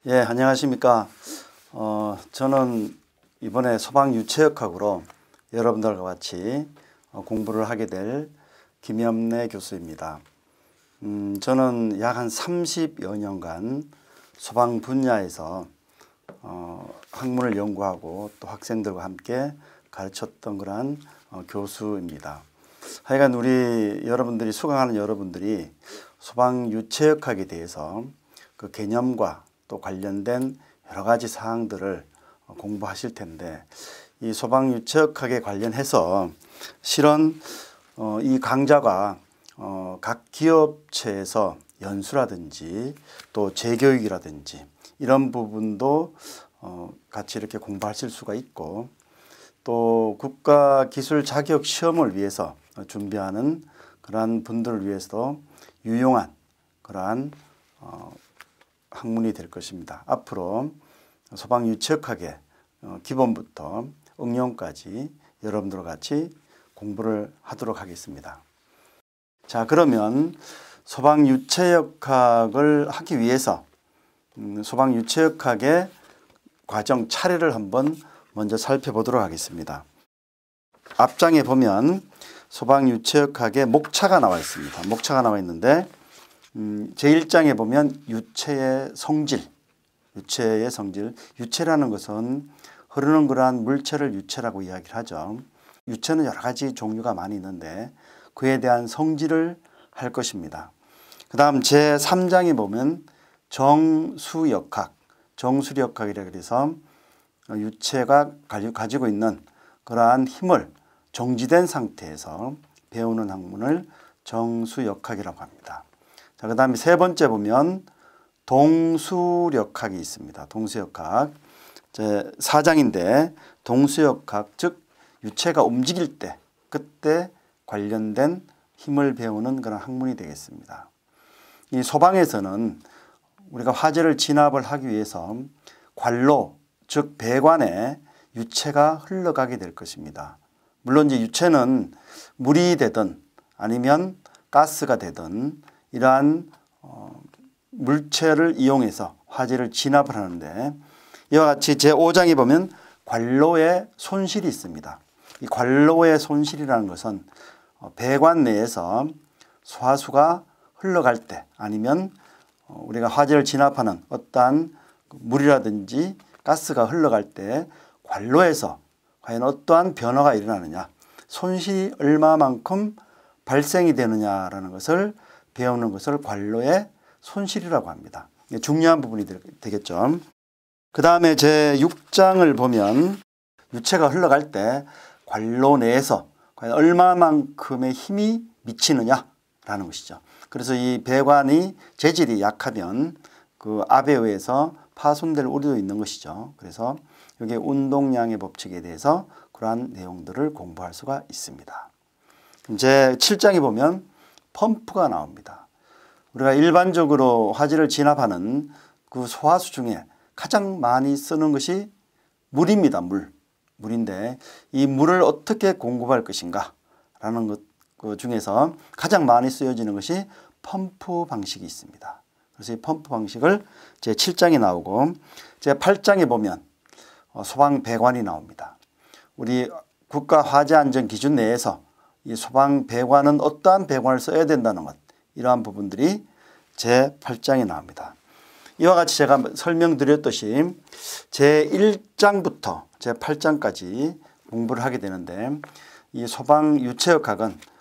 예, 안녕하십니까. 저는 이번에 소방유체역학으로 여러분들과 같이 공부를 하게 될 김염래 교수입니다. 저는 약 한 30여 년간 소방 분야에서 학문을 연구하고 또 학생들과 함께 가르쳤던 그러한 교수입니다. 하여간 우리 여러분들이 수강하는 여러분들이 소방유체역학에 대해서 그 개념과 또 관련된 여러 가지 사항들을 공부하실 텐데, 이 소방유체역학에 관련해서 실은 이 강좌가 각 기업체에서 연수라든지 또 재교육이라든지 이런 부분도 같이 이렇게 공부하실 수가 있고, 또 국가기술 자격 시험을 위해서 준비하는 그러한 분들을 위해서도 유용한 그러한 학문이 될 것입니다. 앞으로 소방유체역학의 기본부터 응용까지 여러분들과 같이 공부를 하도록 하겠습니다. 자, 그러면 소방유체역학을 하기 위해서 소방유체역학의 과정 차례를 한번 먼저 살펴보도록 하겠습니다. 앞장에 보면 소방유체역학의 목차가 나와 있습니다. 목차가 나와 있는데 제1장에 보면 유체의 성질, 유체라는 것은 흐르는 그러한 물체를 유체라고 이야기를 하죠. 유체는 여러 가지 종류가 많이 있는데 그에 대한 성질을 할 것입니다. 그 다음 제3장에 보면 정수력학이라 그래서 유체가 가지고 있는 그러한 힘을 정지된 상태에서 배우는 학문을 정수역학이라고 합니다. 자, 그 다음에 세 번째 보면 동수력학이 있습니다. 동수역학. 제4장인데 동수역학, 즉 유체가 움직일 때 그때 관련된 힘을 배우는 그런 학문이 되겠습니다. 이 소방에서는 우리가 화재를 진압을 하기 위해서 관로, 즉 배관에 유체가 흘러가게 될 것입니다. 물론 이제 유체는 물이 되든 아니면 가스가 되든 이러한 물체를 이용해서 화재를 진압을 하는데, 이와 같이 제5장에 보면 관로의 손실이 있습니다. 이 관로의 손실이라는 것은 배관 내에서 소화수가 흘러갈 때 아니면 우리가 화재를 진압하는 어떠한 물이라든지 가스가 흘러갈 때 관로에서 과연 어떠한 변화가 일어나느냐, 손실이 얼마만큼 발생이 되느냐라는 것을 배우는 것을 관로의 손실이라고 합니다. 중요한 부분이 되겠죠. 그 다음에 제6장을 보면 유체가 흘러갈 때 관로 내에서 과연 얼마만큼의 힘이 미치느냐라는 것이죠. 그래서 이 배관이 재질이 약하면 그 압에 의해서 파손될 우려도 있는 것이죠. 그래서 여기 운동량의 법칙에 대해서 그러한 내용들을 공부할 수가 있습니다. 제7장에 보면 펌프가 나옵니다. 우리가 일반적으로 화재를 진압하는 그 소화수 중에 가장 많이 쓰는 것이 물입니다. 물인데 이 물을 어떻게 공급할 것인가 라는 것 그 중에서 가장 많이 쓰여지는 것이 펌프 방식이 있습니다. 그래서 이 펌프 방식을 제7장에 나오고 제8장에 보면 소방 배관이 나옵니다. 우리 국가 화재 안전 기준 내에서 이 소방 배관은 어떠한 배관을 써야 된다는 것, 이러한 부분들이 제8장에 나옵니다. 이와 같이 제가 설명드렸듯이 제1장부터 제8장까지 공부를 하게 되는데, 이 소방유체역학은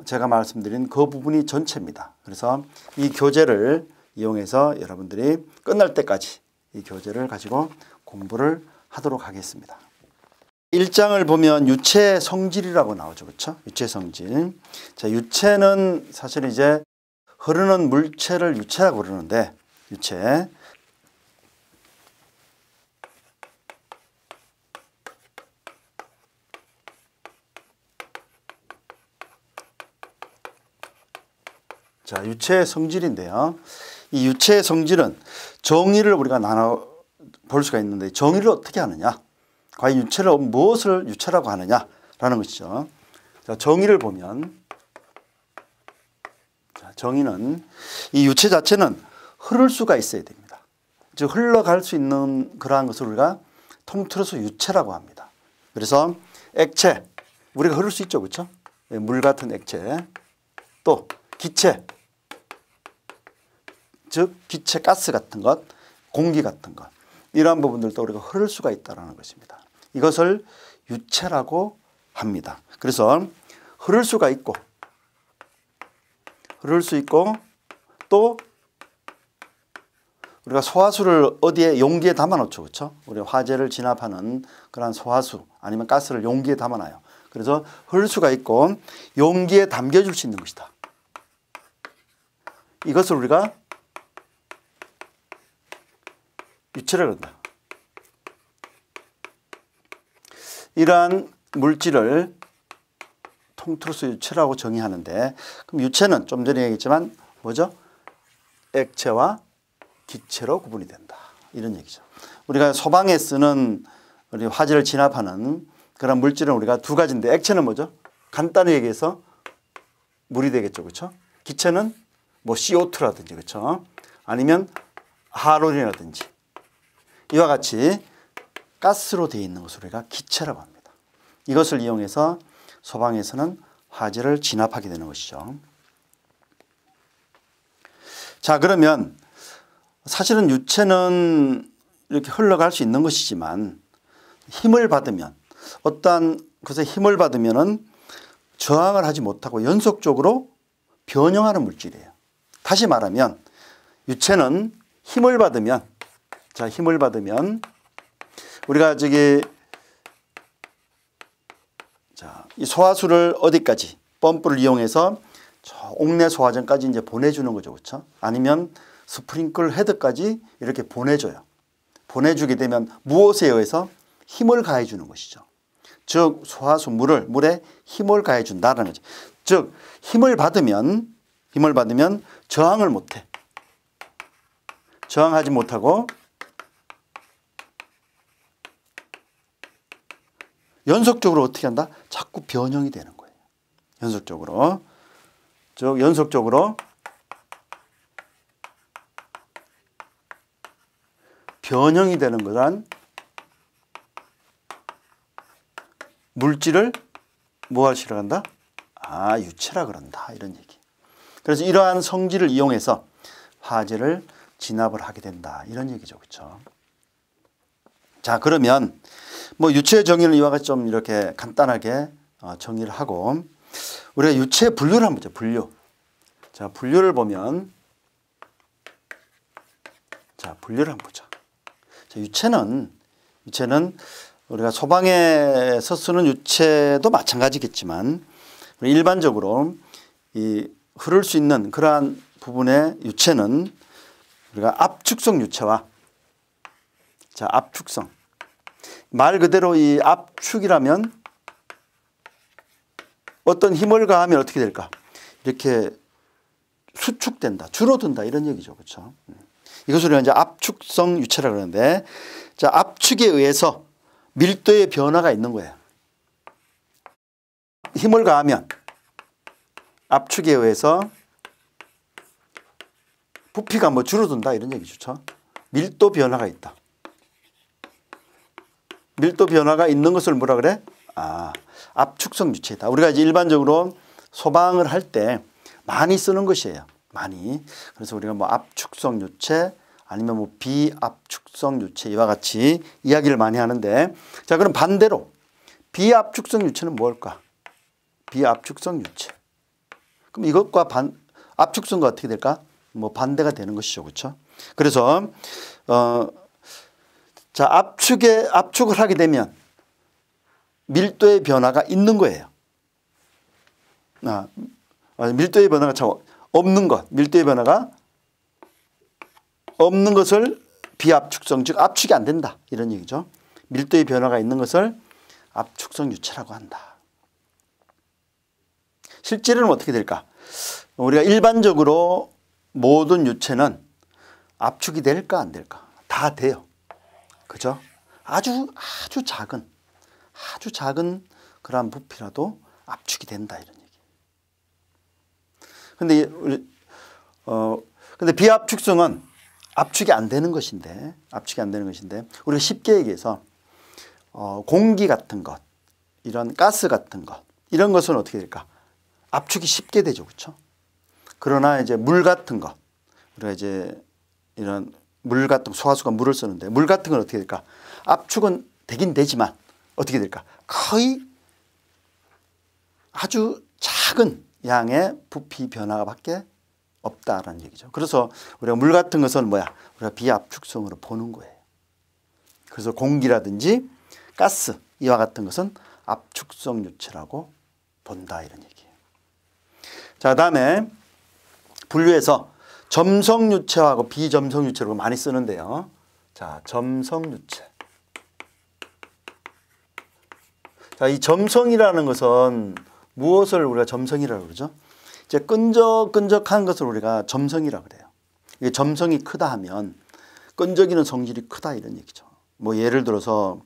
제가 말씀드린 그 부분이 전체입니다. 그래서 이 교재를 이용해서 여러분들이 끝날 때까지 이 교재를 가지고 공부를 하도록 하겠습니다. 1장을 보면 유체 성질이라고 나오죠. 그렇죠? 유체 성질. 자, 유체는 사실 이제 흐르는 물체를 유체라고 그러는데, 유체. 자, 유체의 성질인데요. 이 유체의 성질은 정의를 우리가 나눠 볼 수가 있는데, 정의를 어떻게 하느냐? 과연 유체를 무엇을 유체라고 하느냐라는 것이죠. 자, 정의를 보면, 자, 정의는 이 유체 자체는 흐를 수가 있어야 됩니다. 즉 흘러갈 수 있는 그러한 것을 우리가 통틀어서 유체라고 합니다. 그래서 액체, 우리가 흐를 수 있죠. 그렇죠? 물 같은 액체, 또 기체, 즉 기체 가스 같은 것, 공기 같은 것, 이러한 부분들도 우리가 흐를 수가 있다는 것입니다. 이것을 유체라고 합니다. 그래서 흐를 수가 있고 또 우리가 소화수를 어디에 용기에 담아 놓죠. 그렇죠? 우리 화재를 진압하는 그런 소화수 아니면 가스를 용기에 담아 놔요. 그래서 흐를 수가 있고 용기에 담겨줄 수 있는 것이다. 이것을 우리가 유체라고 한다. 이러한 물질을 통틀어서 유체라고 정의하는데, 그럼 유체는 좀 전에 얘기했지만 뭐죠? 액체와 기체로 구분이 된다. 이런 얘기죠. 우리가 소방에 쓰는 우리 화재를 진압하는 그런 물질은 우리가 두 가지인데, 액체는 뭐죠? 간단히 얘기해서 물이 되겠죠. 그렇죠? 기체는 뭐 CO2라든지 그렇죠? 아니면 하론이라든지 이와 같이 가스로 되어 있는 것을 우리가 기체라고 합니다. 이것을 이용해서 소방에서는 화재를 진압하게 되는 것이죠. 자, 그러면 사실은 유체는 이렇게 흘러갈 수 있는 것이지만 힘을 받으면, 어떠한 것에 힘을 받으면은 저항을 하지 못하고 연속적으로 변형하는 물질이에요. 다시 말하면 유체는 힘을 받으면, 자, 힘을 받으면 우리가 이 소화수를 어디까지 펌프를 이용해서 저 옥내 소화전까지 이제 보내주는 거죠. 그렇죠? 아니면 스프링클 헤드까지 이렇게 보내줘요. 보내주게 되면 무엇에 의해서 힘을 가해 주는 것이죠. 즉 소화수 물에 힘을 가해 준다는 거죠. 즉 힘을 받으면 저항을 못해. 저항하지 못하고 연속적으로 어떻게 한다? 자꾸 변형이 되는 거예요. 연속적으로. 즉 연속적으로 변형이 되는 거란 물질을 뭐하시라 한다? 유체라 그런다. 이런 얘기. 그래서 이러한 성질을 이용해서 화재를 진압을 하게 된다. 이런 얘기죠. 그렇죠? 자, 그러면 뭐 유체 정의는 이와 같이 좀 이렇게 간단하게 정의를 하고, 우리가 유체 분류를 한번 보죠. 분류. 자, 분류를 보면, 자, 분류를 한번 보죠. 자, 유체는 우리가 소방에서 쓰는 유체도 마찬가지겠지만, 일반적으로 이 흐를 수 있는 그러한 부분의 유체는 우리가 압축성 유체와, 자, 압축성. 말 그대로 이 압축이라면 어떤 힘을 가하면 어떻게 될까? 이렇게 수축된다, 줄어든다, 이런 얘기죠. 그렇죠? 이것을 우리가 이제 압축성 유체라고 그러는데, 자, 압축에 의해서 밀도의 변화가 있는 거예요. 힘을 가하면 압축에 의해서 부피가 뭐 줄어든다, 이런 얘기죠. 밀도 변화가 있다. 밀도 변화가 있는 것을 뭐라 그래? 압축성 유체다. 우리가 이제 일반적으로 소방을 할 때 많이 쓰는 것이에요. 많이. 그래서 우리가 뭐 압축성 유체 아니면 뭐 비압축성 유체 이와 같이 이야기를 많이 하는데, 자, 그럼 반대로 비압축성 유체는 뭘까? 비압축성 유체. 그럼 이것과 압축성과 어떻게 될까? 뭐 반대가 되는 것이죠. 그렇죠? 그래서 자, 압축을 하게 되면 밀도의 변화가 있는 거예요. 밀도의 변화가 없는 것, 밀도의 변화가 없는 것을 비압축성, 즉 압축이 안 된다, 이런 얘기죠. 밀도의 변화가 있는 것을 압축성 유체라고 한다. 실제로는 어떻게 될까? 우리가 일반적으로 모든 유체는 압축이 될까 안 될까? 다 돼요. 그죠? 아주 작은 그러한 부피라도 압축이 된다, 이런 얘기. 근데 비압축성은 압축이 안 되는 것인데 우리가 쉽게 얘기해서 공기 같은 것, 이런 가스 같은 것, 이런 것은 어떻게 될까? 압축이 쉽게 되죠. 그렇죠? 그러나 이제 물 같은 것, 우리가 이제 이런 물 같은 소화수가 물을 쓰는데 물 같은 건 어떻게 될까? 압축은 되긴 되지만 어떻게 될까? 거의 아주 작은 양의 부피 변화밖에 없다라는 얘기죠. 그래서 우리가 물 같은 것은 뭐야? 우리가 비압축성으로 보는 거예요. 그래서 공기라든지 가스 이와 같은 것은 압축성 유체라고 본다 이런 얘기예요. 자, 그다음에 분류해서 점성 유체하고 비점성 유체로 많이 쓰는데요. 자, 점성 유체. 자, 이 점성이라는 것은 무엇을 우리가 점성이라고 그러죠? 이제 끈적끈적한 것을 우리가 점성이라고 그래요. 이게 점성이 크다 하면 끈적이는 성질이 크다 이런 얘기죠. 뭐 예를 들어서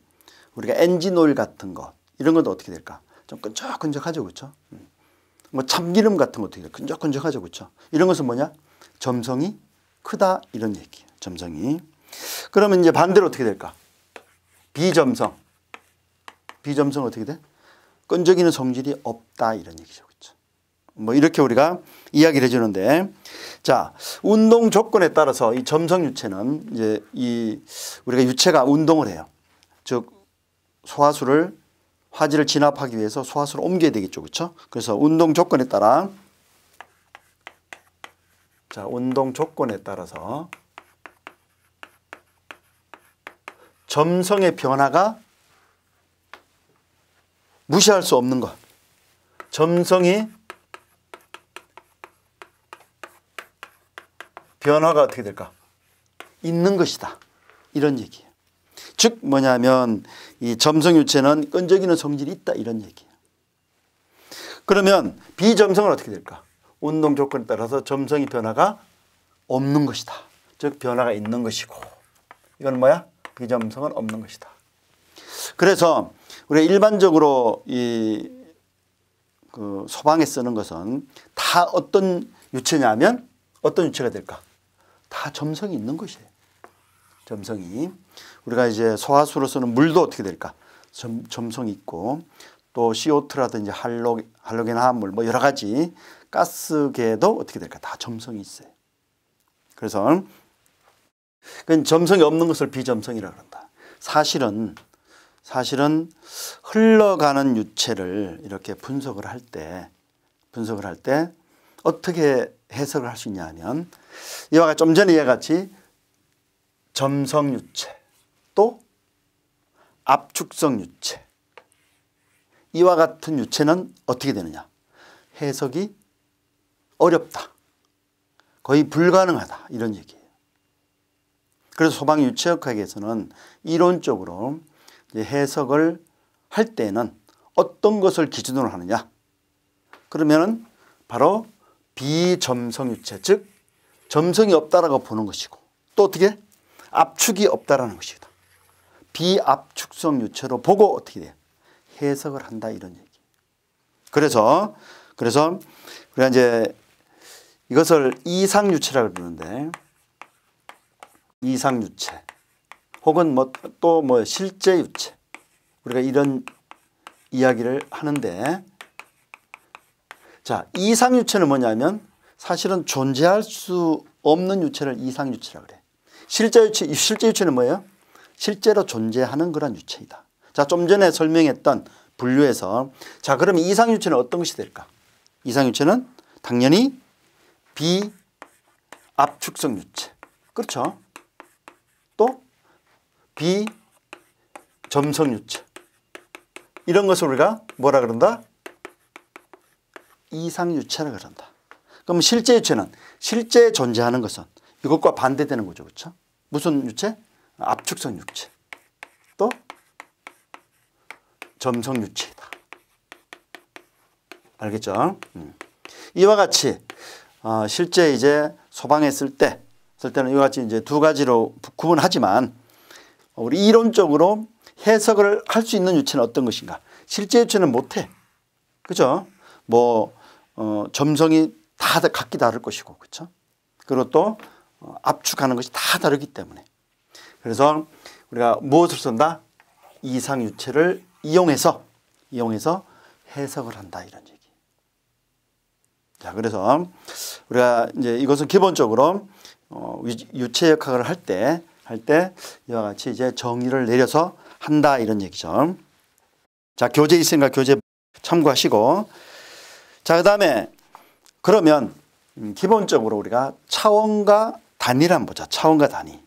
우리가 엔진 오일 같은 것 이런 것도 어떻게 될까? 좀 끈적끈적하죠, 그렇죠? 뭐 참기름 같은 것도 끈적끈적하죠, 그렇죠? 이런 것은 뭐냐? 점성이 크다 이런 얘기예요. 점성이. 그러면 이제 반대로 어떻게 될까? 비점성. 비점성 어떻게 돼? 끈적이는 성질이 없다 이런 얘기죠, 그렇죠? 뭐 이렇게 우리가 이야기를 해주는데, 자, 운동 조건에 따라서 이 점성 유체는 이제 우리가 유체가 운동을 해요. 즉 소화수를 화질을 진압하기 위해서 소화수를 옮겨야 되겠죠, 그렇죠? 그래서 운동 조건에 따라, 자, 운동 조건에 따라서 점성의 변화가 무시할 수 없는 것. 점성이 변화가 어떻게 될까? 있는 것이다. 이런 얘기예요. 즉 뭐냐면 이 점성 유체는 끈적이는 성질이 있다 이런 얘기예요. 그러면 비점성은 어떻게 될까? 운동 조건에 따라서 점성의 변화가 없는 것이다. 즉 변화가 있는 것이고, 이건 뭐야? 비점성은 없는 것이다. 그래서 우리가 일반적으로 그 소방에 쓰는 것은 다 어떤 유체냐면 어떤 유체가 될까? 다 점성이 있는 것이에요. 점성이. 우리가 이제 소화수로 쓰는 물도 어떻게 될까? 점성이 있고, 또 CO2라든지 할로겐 화합물 뭐 여러 가지 가스계도 어떻게 될까? 다 점성이 있어요. 그래서 점성이 없는 것을 비점성이라고 한다. 사실은 흘러가는 유체를 이렇게 분석을 할 때 어떻게 해석을 할 수 있냐 하면 이와 같이 좀 전에 이와같이 점성 유체 또 압축성 유체 이와 같은 유체는 어떻게 되느냐? 해석이 어렵다. 거의 불가능하다. 이런 얘기예요. 그래서 소방 유체역학에서는 이론적으로 해석을 할 때는 어떤 것을 기준으로 하느냐? 그러면은 바로 비점성 유체, 즉 점성이 없다라고 보는 것이고, 또 어떻게? 압축이 없다라는 것이다. 비압축성 유체로 보고 어떻게 돼요? 해석을 한다 이런 얘기. 그래서 우리가 이제 이것을 이상유체라고 부르는데, 이상유체 혹은 또 실제 유체, 우리가 이런 이야기를 하는데, 자, 이상유체는 뭐냐면 사실은 존재할 수 없는 유체를 이상유체라고 그래. 실제 유체는 뭐예요? 실제로 존재하는 그런 유체이다. 자, 좀 전에 설명했던 분류에서, 자, 그러면 이상유체는 어떤 것이 될까? 이상유체는 당연히 비압축성 유체. 그렇죠? 또 비점성 유체. 이런 것을 우리가 뭐라 그런다? 이상유체라 그런다. 그럼 실제 유체는 실제 존재하는 것은 이것과 반대되는 거죠. 그렇죠? 무슨 유체? 압축성 유체. 또 점성 유체이다. 알겠죠? 이와 같이 실제 이제 소방했을 때는 이와 같이 이제 두 가지로 구분하지만, 우리 이론적으로 해석을 할 수 있는 유체는 어떤 것인가? 실제 유체는 못해. 그죠? 점성이 다 각기 다를 것이고, 그렇죠? 그리고 또 압축하는 것이 다 다르기 때문에. 그래서 우리가 무엇을 쓴다? 이상유체를 이용해서 해석을 한다 이런 얘기. 자, 그래서 우리가 이제 이것은 기본적으로 유체역학을 할 때 이와 같이 이제 정의를 내려서 한다 이런 얘기죠. 자, 교재 있으니까 교재 참고하시고. 자, 그다음에 그러면 기본적으로 우리가 차원과 단위를 한번 보자. 차원과 단위.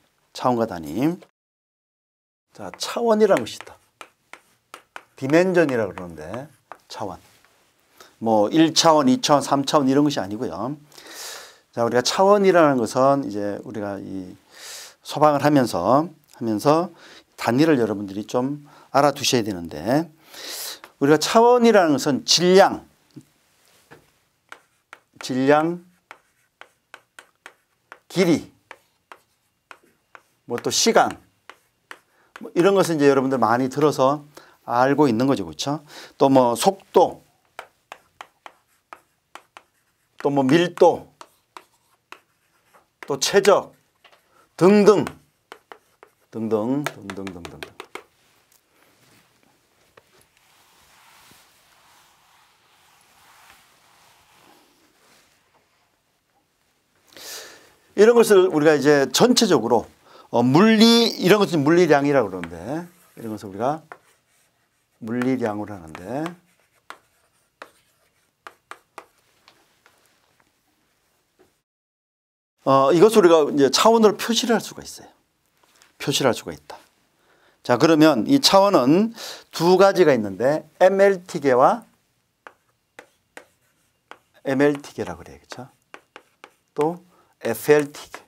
자, 차원이라는 것이 있다. 디멘전이라고 그러는데 차원. 뭐 1차원, 2차원, 3차원 이런 것이 아니고요. 자, 우리가 차원이라는 것은 이제 우리가 이 소방을 하면서 단위를 여러분들이 좀 알아두셔야 되는데, 우리가 차원이라는 것은 질량, 길이, 뭐 또 시간, 뭐 이런 것은 이제 여러분들 많이 들어서 알고 있는 거죠, 그렇죠? 또 뭐 속도, 또 뭐 밀도, 또 최적 등등. 이런 것을 우리가 이제 전체적으로 물리, 이런 것은 물리량이라고 그러는데, 이런 것을 우리가 물리량으로 하는데, 이것을 우리가 이제 차원으로 표시를 할 수가 있어요. 자, 그러면 이 차원은 두 가지가 있는데 MLT계와 MLT계라고 그래요. 그렇죠? 또 FLT계.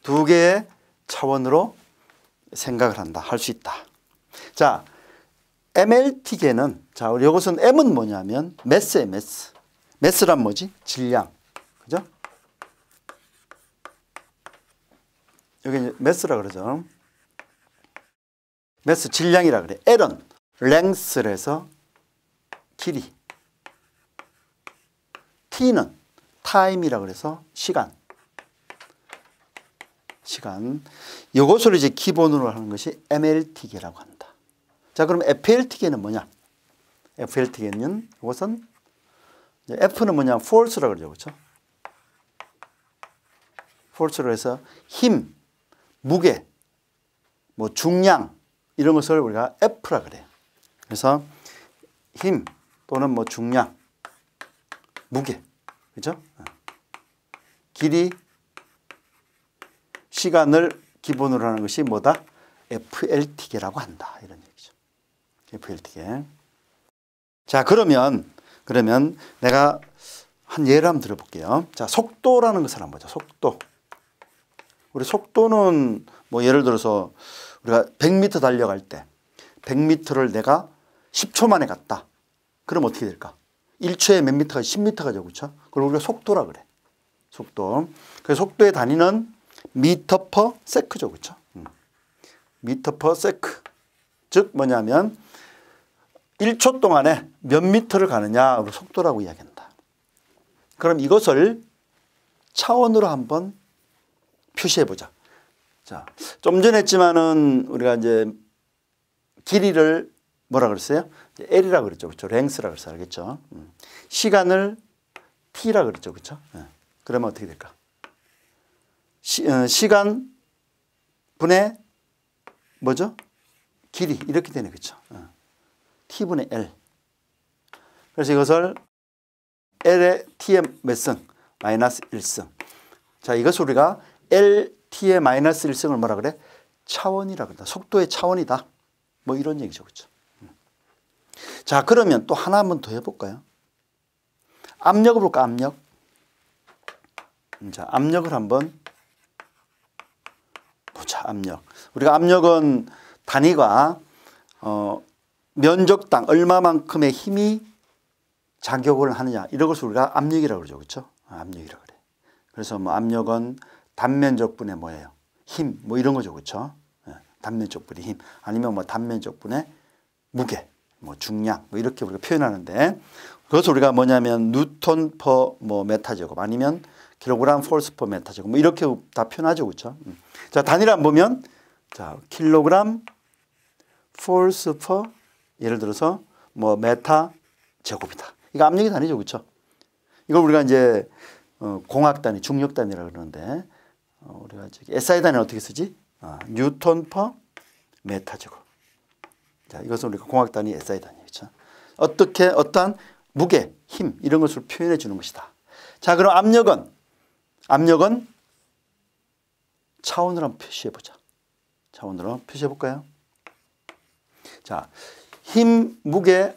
두 개의 차원으로 생각을 한다. 할 수 있다. 자, MLT계는, 자, 우리 이것은 M은 뭐냐면 매스예요, 매스. 매스란 뭐지? 질량. 그죠? 여기 이제 매스라 그러죠. 매스 질량이라 그래. L은 length를 해서 길이. T는 time이라 그래서 시간. 이것을 이제 기본으로 하는 것이 MLT계라고 한다. 자, 그럼 FLT계는 뭐냐? FLT계는 이것은 F는 뭐냐? force라고 그러죠. 그렇죠? force로 해서 힘, 무게, 뭐 중량 이런 것을 우리가 F라 그래요. 그래서 힘 또는 뭐 중량, 무게, 그죠? 길이, 시간을 기본으로 하는 것이 뭐다? FLT계라고 한다. 이런 얘기죠. FLT계. 자, 그러면 내가 한 예를 한번 들어볼게요. 자, 속도라는 것을 한번 보자. 속도. 우리 속도는 뭐 예를 들어서 우리가 100m 달려갈 때 100m를 내가 10초 만에 갔다. 그럼 어떻게 될까? 1초에 몇 미터가 10m가 죠. 그렇죠? 그걸 우리가 속도라 그래. 속도. 그래서 속도의 단위는 미터 퍼 세크죠. 그렇죠? 미터 퍼 세크. 즉 뭐냐면 1초 동안에 몇 미터를 가느냐 속도라고 이야기한다. 그럼 이것을 차원으로 한번 표시해 보자. 자, 좀 전에 했지만은 우리가 이제 길이를 뭐라 그랬어요? L이라고 그랬죠. 그렇죠? 랭스라고 그랬어. 알겠죠? 시간을 T라고 그랬죠. 그렇죠? 그러면 어떻게 될까? 시간 분의 뭐죠? 길이 이렇게 되네. 그렇죠? T분의 L. 그래서 이것을 L의 T의 몇 승? 마이너스 1승. 자, 이것을 우리가 LT의 마이너스 1승을 뭐라 그래? 차원이라 그런다. 속도의 차원이다. 뭐 이런 얘기죠. 그렇죠? 자, 그러면 또 하나 한번 더 해볼까요? 압력을 볼까? 압력. 자, 압력을 한번 보자. 압력. 우리가 압력은 단위가 면적당 얼마만큼의 힘이 작용을 하느냐 이런 것을 우리가 압력이라고 그러죠. 그렇죠? 압력이라고 그래. 그래서 뭐 압력은 단면적분의 뭐예요? 힘 뭐 이런 거죠. 그렇죠? 단면적분의 힘 아니면 뭐 단면적분의 무게 뭐 중량 뭐 이렇게 우리가 표현하는데 그것을 우리가 뭐냐면 뉴턴 퍼 뭐 메타 제곱 아니면 킬로그램 폴스 퍼 메타 제곱 뭐 이렇게 다 표현하죠. 그렇죠? 자, 단위를 한번 보면 자, 킬로그램 폴스 퍼 예를 들어서 뭐 메타 제곱이다. 이거 압력의 단위죠. 그렇죠? 이걸 우리가 이제 공학 단위, 중력 단위라고 그러는데 우리가 저기 SI 단위는 어떻게 쓰지? 뉴턴 퍼 메타 제곱. 자, 이것은 우리가 공학 단위, SI 단위. 그렇죠? 어떻게 어떠한 무게, 힘 이런 것을 표현해 주는 것이다. 자, 그럼 압력은 차원으로 한번 표시해 보자. 차원으로 표시해 볼까요? 자, 힘, 무게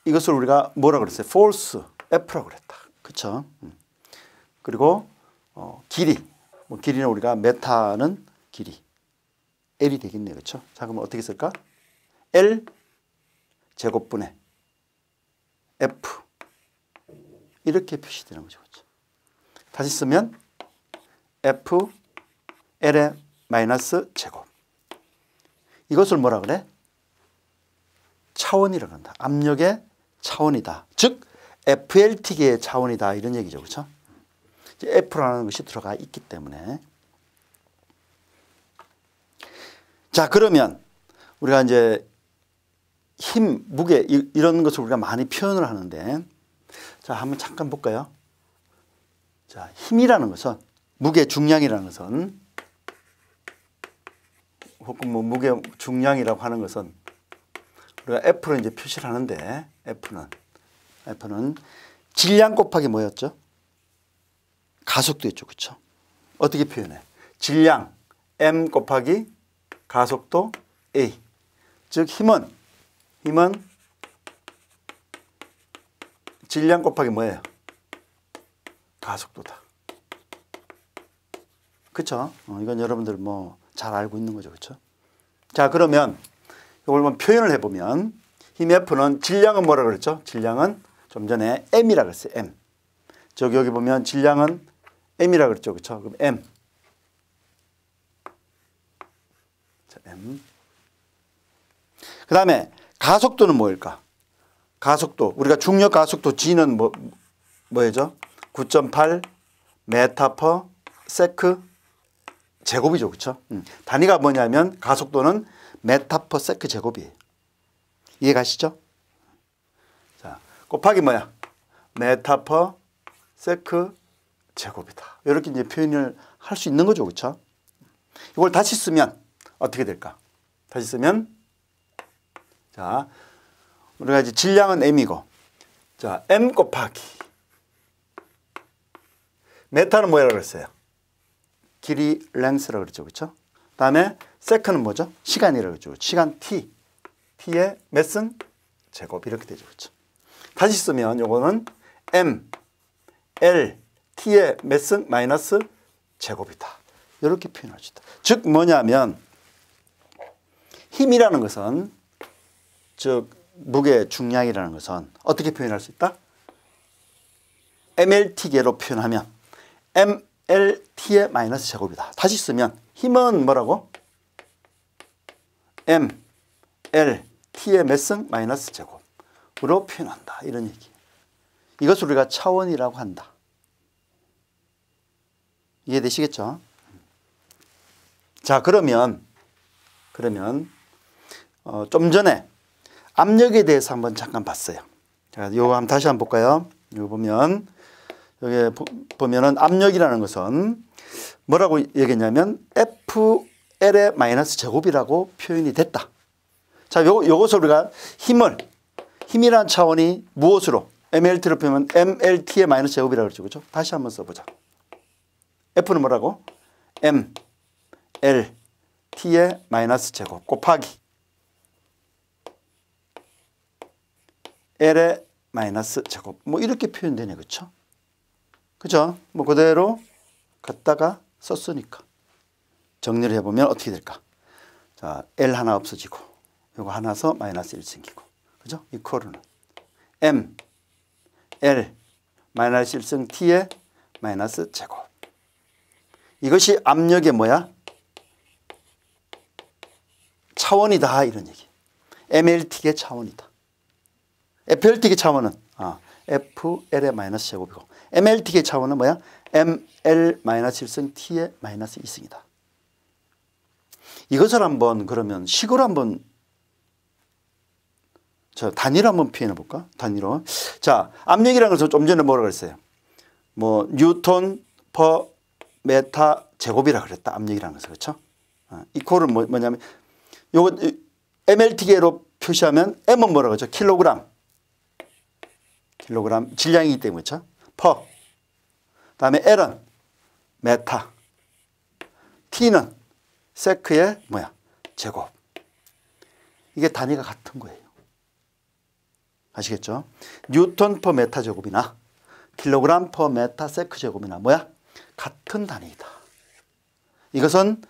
이것을 우리가 뭐라 그랬어요? force, F라고 그랬다. 그렇죠? 그리고 길이, 뭐 길이는 우리가 메타는 길이 L이 되겠네요. 그렇죠? 자, 그럼 어떻게 쓸까? L 제곱분의 F 이렇게 표시되는 거죠. 그렇죠? 다시 쓰면 F L의 마이너스 제곱. 이것을 뭐라 그래? 차원이라고 한다. 압력의 차원이다. 즉 FLT계의 차원이다. 이런 얘기죠. 그렇죠? F라는 것이 들어가 있기 때문에. 자, 그러면 우리가 이제 힘, 무게 이런 것을 우리가 많이 표현을 하는데 자, 한번 잠깐 볼까요? 자, 힘이라는 것은 무게 중량이라는 것은 혹은 뭐 무게 중량이라고 하는 것은 우리가 F로 이제 표시를 하는데 F는 질량 곱하기 뭐였죠? 가속도였죠. 그렇죠? 어떻게 표현해? 질량 M 곱하기 가속도 A. 즉 힘은 질량 곱하기 뭐예요? 가속도다. 그렇죠? 이건 여러분들 뭐 잘 알고 있는 거죠. 그렇죠? 자, 그러면 이걸 한번 표현을 해보면 힘 F는 질량은 뭐라 그랬죠? 질량은 좀 전에 M이라 그랬어요. M. 여기 보면 질량은 M이라 그랬죠. 그렇죠? 그럼 M. 자, M. 그 다음에 가속도는 뭐일까? 가속도. 우리가 중력 가속도 G는 뭐예요? 9.8 메타 퍼 세크 제곱이죠. 그렇죠? 단위가 뭐냐면 가속도는 메타 퍼 세크 제곱이에요. 이해 가시죠? 자, 곱하기 뭐야? 메타 퍼 세크 제곱이다. 이렇게 이제 표현을 할 수 있는 거죠. 그렇죠? 이걸 다시 쓰면 어떻게 될까? 다시 쓰면 자, 우리가 이제 질량은 M이고 자, M 곱하기 메타는 뭐라고 그랬어요? 길이 랭스라고 그랬죠. 그렇죠? 다음에 세크는 뭐죠? 시간이라고 그랬죠. 시간 T. T의 몇승? 제곱 이렇게 되죠. 그렇죠? 다시 쓰면 요거는 M, L, T의 몇승? 마이너스 제곱이다. 이렇게 표현할 수 있다. 즉 뭐냐면 힘이라는 것은 즉 무게 중량이라는 것은 어떻게 표현할 수 있다? MLT계로 표현하면 MLT의 마이너스 제곱이다. 다시 쓰면 힘은 뭐라고? M, L, T의 몇 승? 마이너스 제곱으로 표현한다. 이런 얘기. 이것을 우리가 차원이라고 한다. 이해되시겠죠? 자, 그러면 좀 전에 압력에 대해서 한번 잠깐 봤어요. 자, 이거 한번 다시 한번 볼까요? 이거 보면 여기 보면은 압력이라는 것은 뭐라고 얘기했냐면 FL의 마이너스 제곱이라고 표현이 됐다. 자, 요것을 우리가 힘이라는 차원이 무엇으로 MLT로 표현하면 MLT의 마이너스 제곱이라고 그러죠. 그렇죠? 다시 한번 써보자. F는 뭐라고? M, L, T의 마이너스 제곱 곱하기 L의 마이너스 제곱 뭐 이렇게 표현되네. 그렇죠? 그죠? 뭐 그대로 갖다가 썼으니까 정리를 해보면 어떻게 될까? 자, L 하나 없어지고 요거 하나서 마이너스 1 생기고 그죠? 이퀄은 M, L 마이너스 1승 T의 마이너스 제곱. 이것이 압력의 뭐야? 차원이다. 이런 얘기. MLT의 차원이다. FLT의 차원은 FL의 마이너스 제곱이고 MLT의 차원은 뭐야? ml-1승 t의 마이너스 2승이다. 이것을 한번 그러면 식으로 한번 단위로 한번 표현해 볼까? 단위로. 자, 압력이라는 것은 좀 전에 뭐라고 그랬어요? 뭐 뉴턴 퍼 메타 제곱이라 그랬다. 압력이라는 것은. 그렇죠? 이퀄은 뭐냐면 요거 mlt계로 표시하면 m은 뭐라고 하죠? 킬로그램 질량이기 때문에. 그렇죠? 퍼. 그다음에 l은 메타. t는 세크의 뭐야? 제곱. 이게 단위가 같은 거예요. 아시겠죠? 뉴턴 퍼 메타 제곱이나 킬로그램 퍼 메타 세크 제곱이나 뭐야? 같은 단위이다. 이것은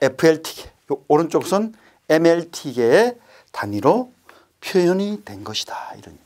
FLT계, 오른쪽 선 MLT계의 단위로 표현이 된 것이다. 이런